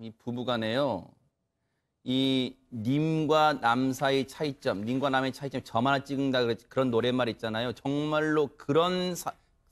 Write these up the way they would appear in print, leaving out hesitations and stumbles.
이 부부간에요. 이 님과 남 사이 차이점, 님과 남의 차이점 점 하나 찍는다 그런 노랫말 있잖아요. 정말로 그런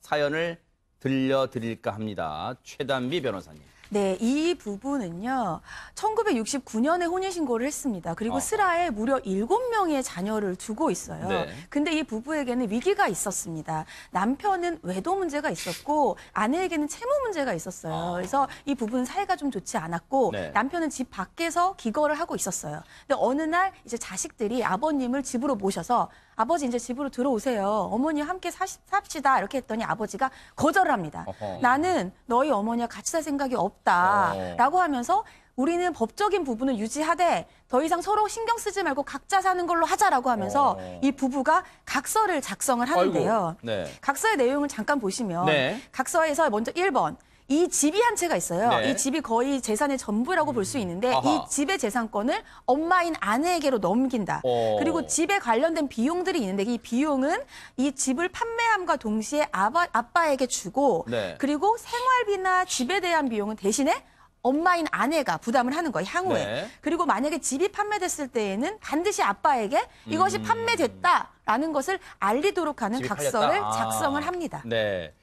사연을 들려드릴까 합니다. 최단비 변호사님. 네, 이 부부는요, 1969년에 혼인신고를 했습니다. 그리고 슬하에 무려 7명의 자녀를 두고 있어요. 네. 근데 이 부부에게는 위기가 있었습니다. 남편은 외도 문제가 있었고, 아내에게는 채무 문제가 있었어요. 그래서 이 부부는 사이가 좀 좋지 않았고, 네. 남편은 집 밖에서 기거를 하고 있었어요. 근데 어느 날 이제 자식들이 아버님을 집으로 모셔서 아버지 이제 집으로 들어오세요. 어머니 함께 삽시다. 이렇게 했더니 아버지가 거절을 합니다. 어허. 나는 너희 어머니와 같이 살 생각이 없다라고 하면서 우리는 법적인 부분은 유지하되 더 이상 서로 신경 쓰지 말고 각자 사는 걸로 하자라고 하면서 이 부부가 각서를 작성을 하는데요. 아이고. 네. 각서의 내용을 잠깐 보시면 네. 각서에서 먼저 1번. 이 집이 한 채가 있어요. 네. 이 집이 거의 재산의 전부라고 볼 수 있는데 아하. 이 집의 재산권을 엄마인 아내에게로 넘긴다. 그리고 집에 관련된 비용들이 있는데 이 비용은 이 집을 판매함과 동시에 아빠에게 주고 네. 그리고 생활비나 집에 대한 비용은 대신에 엄마인 아내가 부담을 하는 거예요, 향후에. 네. 그리고 만약에 집이 판매됐을 때에는 반드시 아빠에게 이것이 판매됐다라는 것을 알리도록 하는 집이 각서를 팔렸다. 작성을 합니다. 네.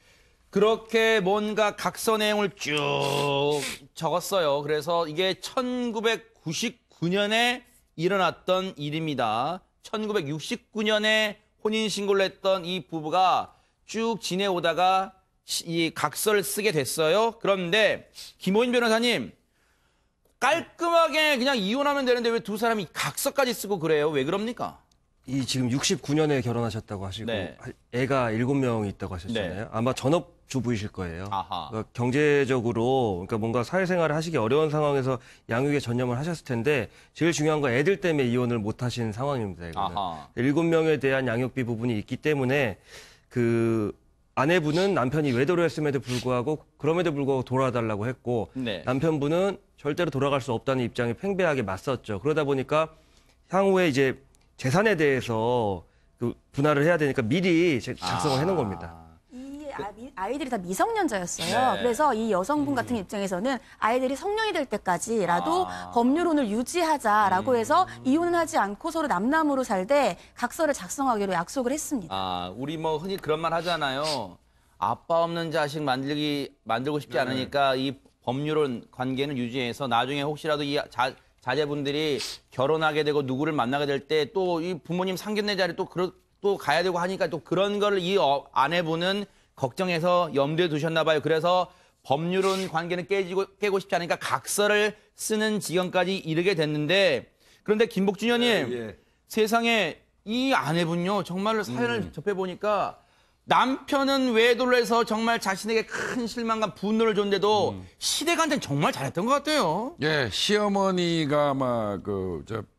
그렇게 뭔가 각서 내용을 쭉 적었어요. 그래서 이게 1999년에 일어났던 일입니다. 1969년에 혼인신고를 했던 이 부부가 쭉 지내오다가 이 각서를 쓰게 됐어요. 그런데 김호인 변호사님, 깔끔하게 그냥 이혼하면 되는데 왜 두 사람이 각서까지 쓰고 그래요? 왜 그럽니까? 이 지금 69년에 결혼하셨다고 하시고 네. 애가 7명 있다고 하셨잖아요. 네. 아마 전업주부이실 거예요. 아하. 그러니까 경제적으로 그러니까 뭔가 사회생활을 하시기 어려운 상황에서 양육에 전념을 하셨을 텐데 제일 중요한 건 애들 때문에 이혼을 못 하신 상황입니다. 이거는. 아하. 7명에 대한 양육비 부분이 있기 때문에 그 아내분은 남편이 외도를 했음에도 불구하고 그럼에도 불구하고 돌아달라고 했고 네. 남편분은 절대로 돌아갈 수 없다는 입장에 팽배하게 맞섰죠. 그러다 보니까 향후에 이제 재산에 대해서 그 분할을 해야 되니까 미리 작성을 해놓은 겁니다. 이 아이들이 다 미성년자였어요. 네. 그래서 이 여성분 같은 입장에서는 아이들이 성년이 될 때까지라도 법률혼을 유지하자라고 해서 이혼은 하지 않고 서로 남남으로 살되 각서를 작성하기로 약속을 했습니다. 우리 뭐 흔히 그런 말 하잖아요. 아빠 없는 자식 만들고 싶지 않으니까 이 법률혼 관계는 유지해서 나중에 혹시라도 이 자제분들이 결혼하게 되고 누구를 만나게 될 때 또 이 부모님 상견례 자리 또 가야 되고 하니까 또 그런 거를 이 아내분은 걱정해서 염두에 두셨나 봐요. 그래서 법률혼 관계는 깨고 싶지 않으니까 각서를 쓰는 지경까지 이르게 됐는데 그런데 김복준 의원님 세상에 이 아내분요 정말로 사연을 접해보니까 남편은 외도를 해서 정말 자신에게 큰 실망감, 분노를 줬는데도 시댁한테는 정말 잘했던 것 같아요. 예, 시어머니가 아마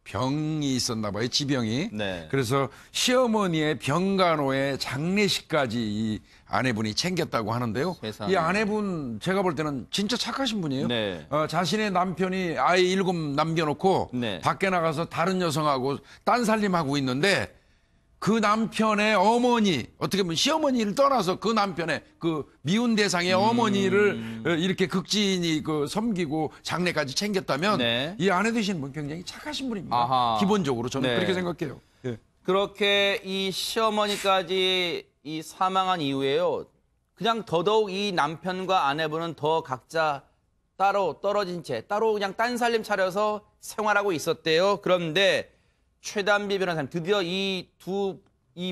병이 있었나 봐요, 지병이. 네. 그래서 시어머니의 병간호의 장례식까지 이 아내분이 챙겼다고 하는데요. 세상에. 이 아내분 제가 볼 때는 진짜 착하신 분이에요. 네. 자신의 남편이 아이 7 남겨놓고 네. 밖에 나가서 다른 여성하고 딴살림하고 있는데 그 남편의 어머니, 어떻게 보면 시어머니를 떠나서 그 남편의 그 미운 대상의 어머니를 이렇게 극진히 섬기고 장례까지 챙겼다면 네. 이 아내 되시는 분 굉장히 착하신 분입니다. 아하. 기본적으로 저는 네. 그렇게 생각해요. 예. 그렇게 이 시어머니까지 이 사망한 이후에요. 그냥 더더욱 이 남편과 아내분은 더 각자 따로 떨어진 채 따로 그냥 딴 살림 차려서 생활하고 있었대요. 그런데 최단비 변호사님 드디어 이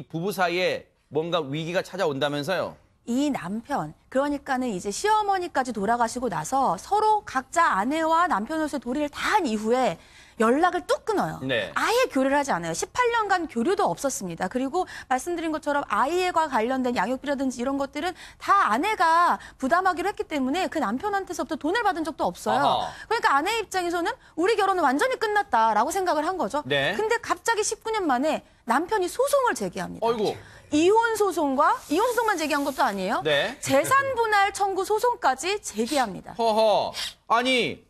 부부 사이에 뭔가 위기가 찾아온다면서요. 이 남편, 그러니까는 이제 시어머니까지 돌아가시고 나서 서로 각자 아내와 남편으로서의 도리를 다 한 이후에 연락을 뚝 끊어요. 네. 아예 교류를 하지 않아요. 18년간 교류도 없었습니다. 그리고 말씀드린 것처럼 아이와 관련된 양육비라든지 이런 것들은 다 아내가 부담하기로 했기 때문에 그 남편한테서부터 돈을 받은 적도 없어요. 아하. 그러니까 아내 입장에서는 우리 결혼은 완전히 끝났다라고 생각을 한 거죠. 네. 근데 갑자기 19년 만에 남편이 소송을 제기합니다. 어이구. 이혼 소송만 제기한 것도 아니에요. 네. 재산 분할 청구 소송까지 제기합니다. 허허. 아니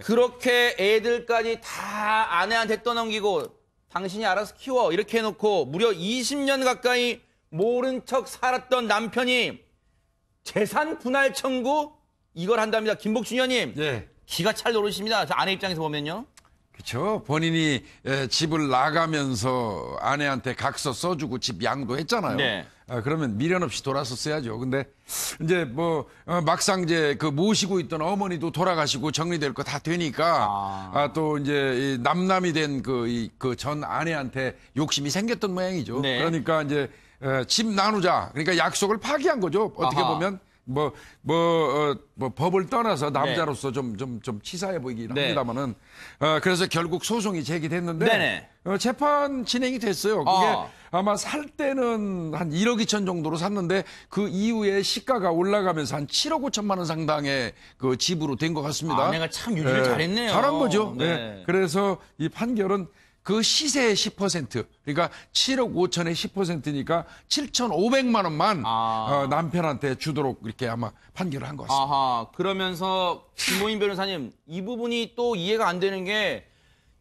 그렇게 애들까지 다 아내한테 떠넘기고 당신이 알아서 키워 이렇게 해놓고 무려 20년 가까이 모른 척 살았던 남편이 재산 분할 청구 이걸 한답니다. 김복준 의원님. 예. 기가 찰 노릇입니다. 저 아내 입장에서 보면요. 그렇죠. 본인이 집을 나가면서 아내한테 각서 써주고 집 양도했잖아요. 네. 그러면 미련 없이 돌아섰어야죠. 근데 이제 뭐 막상 이제 그 모시고 있던 어머니도 돌아가시고 정리될 거 다 되니까 또 이제 이 남남이 된 그 전 아내한테 욕심이 생겼던 모양이죠. 네. 그러니까 이제 집 나누자. 그러니까 약속을 파기한 거죠. 어떻게 아하. 보면. 뭐 법을 떠나서 남자로서 좀 치사해 보이긴 네. 합니다만은 그래서 결국 소송이 제기됐는데 네네. 재판 진행이 됐어요. 그게 아마 살 때는 한 1억 2천 정도로 샀는데 그 이후에 시가가 올라가면서 한 7억 5천만 원 상당의 그 집으로 된 것 같습니다. 아내가 참 유지를 잘했네요. 잘한 거죠. 네. 네. 그래서 이 판결은 그 시세의 10%, 그러니까 7억 5천의 10%니까 7,500만 원만 남편한테 주도록 이렇게 아마 판결을 한 것 같습니다. 아하, 그러면서 김모인 변호사님, 이 부분이 또 이해가 안 되는 게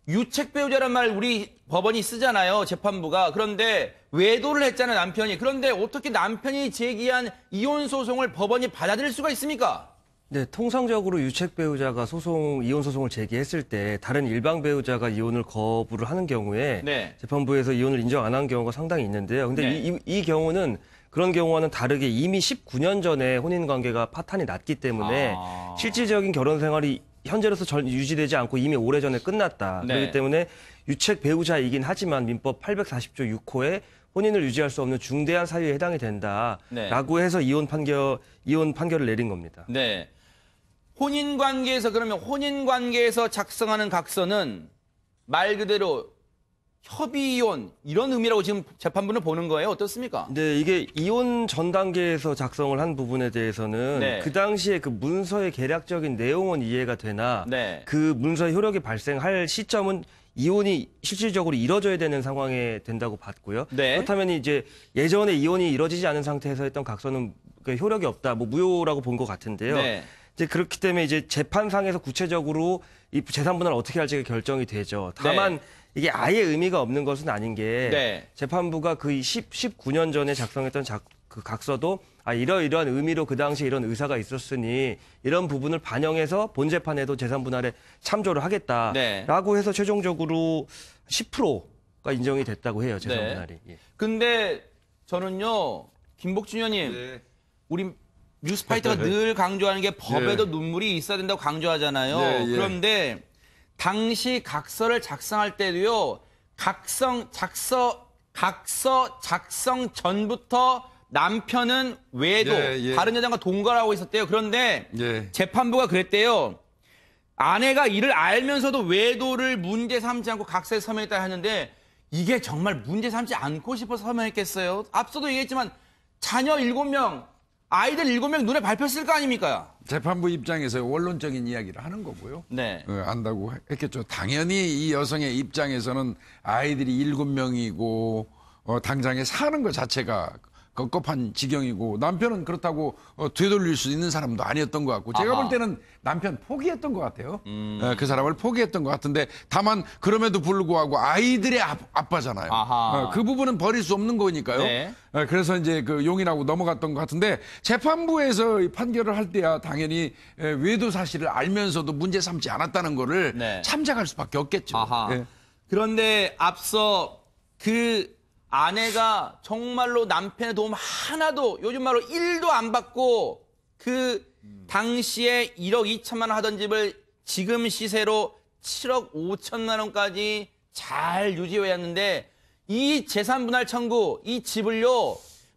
유책 배우자란 말 우리 법원이 쓰잖아요, 재판부가. 그런데 외도를 했잖아요, 남편이. 그런데 어떻게 남편이 제기한 이혼 소송을 법원이 받아들일 수가 있습니까? 네, 통상적으로 유책 배우자가 이혼 소송을 제기했을 때 다른 일방 배우자가 이혼을 거부를 하는 경우에 네. 재판부에서 이혼을 인정 안 한 경우가 상당히 있는데요. 근데 네. 이 경우는 그런 경우와는 다르게 이미 19년 전에 혼인 관계가 파탄이 났기 때문에 실질적인 결혼 생활이 현재로서 유지되지 않고 이미 오래전에 끝났다. 네. 그렇기 때문에 유책 배우자이긴 하지만 민법 840조 6호에 혼인을 유지할 수 없는 중대한 사유에 해당이 된다라고 해서 이혼 판결을 내린 겁니다. 네. 혼인 관계에서 그러면 혼인 관계에서 작성하는 각서는 말 그대로 협의 이혼 이런 의미라고 지금 재판부는 보는 거예요. 어떻습니까? 네, 이게 이혼 전 단계에서 작성을 한 부분에 대해서는 네. 그 당시에 그 문서의 개략적인 내용은 이해가 되나 네. 그 문서의 효력이 발생할 시점은 이혼이 실질적으로 이뤄져야 되는 상황에 된다고 봤고요. 네. 그렇다면 이제 예전에 이혼이 이뤄지지 않은 상태에서 했던 각서는 그 효력이 없다, 뭐 무효라고 본 것 같은데요. 네. 이제 그렇기 때문에 이제 재판상에서 구체적으로 이 재산 분할을 어떻게 할지가 결정이 되죠. 다만 네. 이게 아예 의미가 없는 것은 아닌 게 네. 재판부가 그 19년 전에 작성했던 그 각서도 이러이러한 의미로 그 당시에 이런 의사가 있었으니 이런 부분을 반영해서 본 재판에도 재산 분할에 참조를 하겠다라고 해서 최종적으로 10%가 인정이 됐다고 해요. 재산 네. 분할이. 예. 근데 저는요, 김복준 의원님, 우리 뉴스파이터가 늘 강조하는 게 법에도 눈물이 있어야 된다고 강조하잖아요. 예, 예. 그런데 당시 각서를 작성할 때도요, 각서 작성 전부터 남편은 외도, 다른 여자가 동거하고 있었대요. 그런데 재판부가 그랬대요. 아내가 이를 알면서도 외도를 문제 삼지 않고 각서에 서명했다 하는데 이게 정말 문제 삼지 않고 싶어서 서명했겠어요? 앞서도 얘기했지만 자녀 7명, 아이들 7명 눈에 밟혔을 거 아닙니까? 재판부 입장에서 원론적인 이야기를 하는 거고요. 네. 안다고 했겠죠. 당연히 이 여성의 입장에서는 아이들이 7명이고 당장에 사는 것 자체가 깝깝한 지경이고 남편은 그렇다고 되돌릴 수 있는 사람도 아니었던 것 같고 제가 볼 때는 남편 포기했던 것 같아요. 그 사람을 포기했던 것 같은데 다만 그럼에도 불구하고 아이들의 아빠잖아요. 그 부분은 버릴 수 없는 거니까요. 네. 그래서 이제 그 용인하고 넘어갔던 것 같은데 재판부에서 이 판결을 할 때야 당연히 외도 사실을 알면서도 문제 삼지 않았다는 거를 참작할 수밖에 없겠죠. 예. 그런데 앞서 그 아내가 정말로 남편의 도움 하나도 요즘 말로 1도 안 받고 그 당시에 1억 2천만 원 하던 집을 지금 시세로 7억 5천만 원까지 잘 유지해왔는데 이 재산 분할 청구, 이 집을요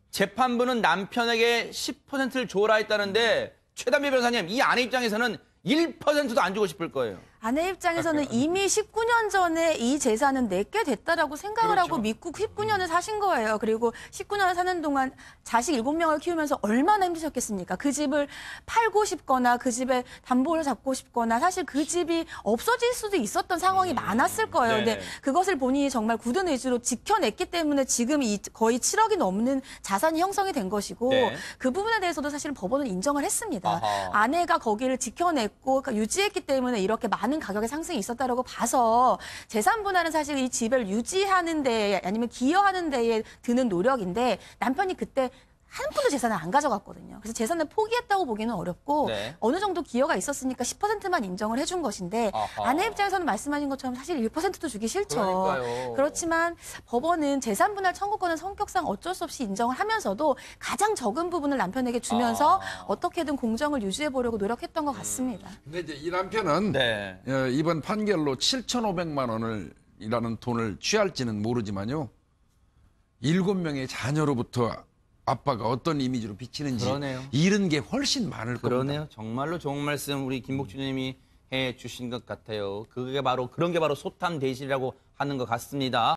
재판부는 남편에게 10%를 줘라 했다는데 최단비 변호사님, 이 아내 입장에서는 1%도 안 주고 싶을 거예요. 아내 입장에서는 이미 19년 전에 이 재산은 내게 됐다라고 생각을 하고 믿고 19년을 사신 거예요. 그리고 19년을 사는 동안 자식 7명을 키우면서 얼마나 힘드셨겠습니까? 그 집을 팔고 싶거나 그 집에 담보를 잡고 싶거나 사실 그 집이 없어질 수도 있었던 상황이 많았을 거예요. 근데 그것을 본인이 정말 굳은 의지로 지켜냈기 때문에 지금 이 거의 7억이 넘는 자산이 형성이 된 것이고 그 부분에 대해서도 사실 법원은 인정을 했습니다. 아내가 거기를 지켜냈고 그러니까 유지했기 때문에 이렇게 많은 가격의 상승이 있었다라고 봐서 재산 분할은 사실 이 집을 유지하는 데 아니면 기여하는 데에 드는 노력인데 남편이 그때 한 푼도 재산을 안 가져갔거든요. 그래서 재산을 포기했다고 보기는 어렵고 네. 어느 정도 기여가 있었으니까 10%만 인정을 해준 것인데 아하. 아내 입장에서는 말씀하신 것처럼 사실 1%도 주기 싫죠. 그러니까요. 그렇지만 법원은 재산 분할 청구권은 성격상 어쩔 수 없이 인정을 하면서도 가장 적은 부분을 남편에게 주면서 어떻게든 공정을 유지해 보려고 노력했던 것 같습니다. 근데 이제 이 남편은 네. 이번 판결로 7,500만 원을 이라는 돈을 취할지는 모르지만요. 7명의 자녀로부터 아빠가 어떤 이미지로 비치는지 그러네요. 잃은 게 훨씬 많을 겁니다. 그러네요. 정말로 좋은 말씀 우리 김복주님이 해 주신 것 같아요. 그게 바로 그런 게 바로 소탐 대실이라고 하는 것 같습니다.